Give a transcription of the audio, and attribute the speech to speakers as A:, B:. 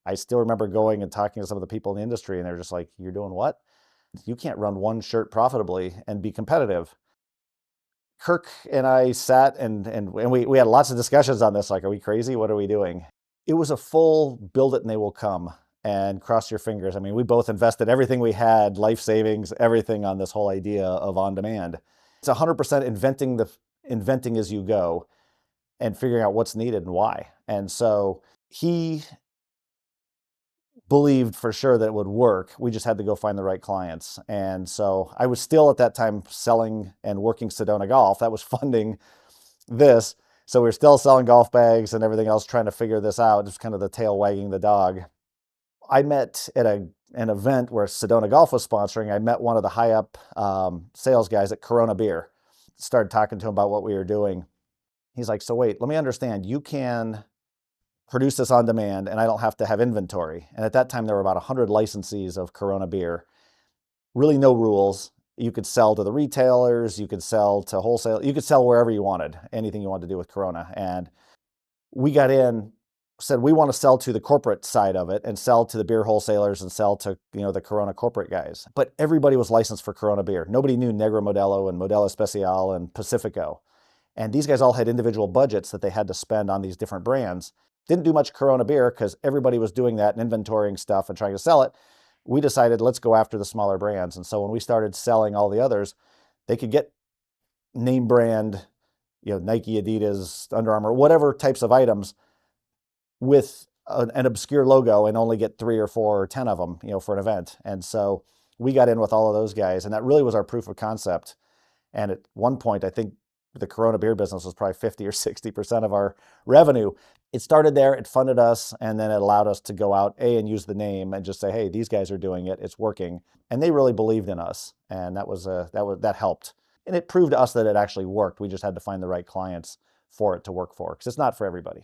A: I still remember going and talking to some of the people in the industry, and they're just like, "You're doing what? You can't run one shirt profitably and be competitive." Kirk and I sat and we had lots of discussions on this. Like, are we crazy? What are we doing? It was a full build it and they will come and cross your fingers. I mean, we both invested everything we had, life savings, everything on this whole idea of on demand. It's 100% inventing as you go and figuring out what's needed and why. And so he believed for sure that it would work. We just had to go find the right clients. And so I was still at that time selling and working Sedona Golf. That was funding this. So we were still selling golf bags and everything else, trying to figure this out. Just kind of the tail wagging the dog. I met at an event where Sedona Golf was sponsoring. I met one of the high up sales guys at Corona Beer. Started talking to him about what we were doing. He's like, so wait, let me understand. You can produce this on demand and I don't have to have inventory. And at that time, there were about 100 licensees of Corona Beer. Really no rules. You could sell to the retailers, you could sell to wholesale, you could sell wherever you wanted, anything you wanted to do with Corona. And we got in, said we want to sell to the corporate side of it and sell to the beer wholesalers and sell to, the Corona corporate guys. But everybody was licensed for Corona Beer. Nobody knew Negro Modelo and Modelo Especial and Pacifico. And these guys all had individual budgets that they had to spend on these different brands. Didn't do much Corona Beer because everybody was doing that and inventorying stuff and trying to sell it. We decided, let's go after the smaller brands. And so when we started selling all the others, they could get name brand, Nike, Adidas, Under Armour, whatever types of items with an obscure logo and only get 3 or 4 or 10 of them, for an event. And so we got in with all of those guys, and that really was our proof of concept. And at one point, I think the Corona Beer business was probably 50 or 60% of our revenue. It started there, it funded us, and then it allowed us to go out, and use the name and just say, hey, these guys are doing it, it's working. And they really believed in us, and that helped. And it proved to us that it actually worked. We just had to find the right clients for it to work for, because it's not for everybody.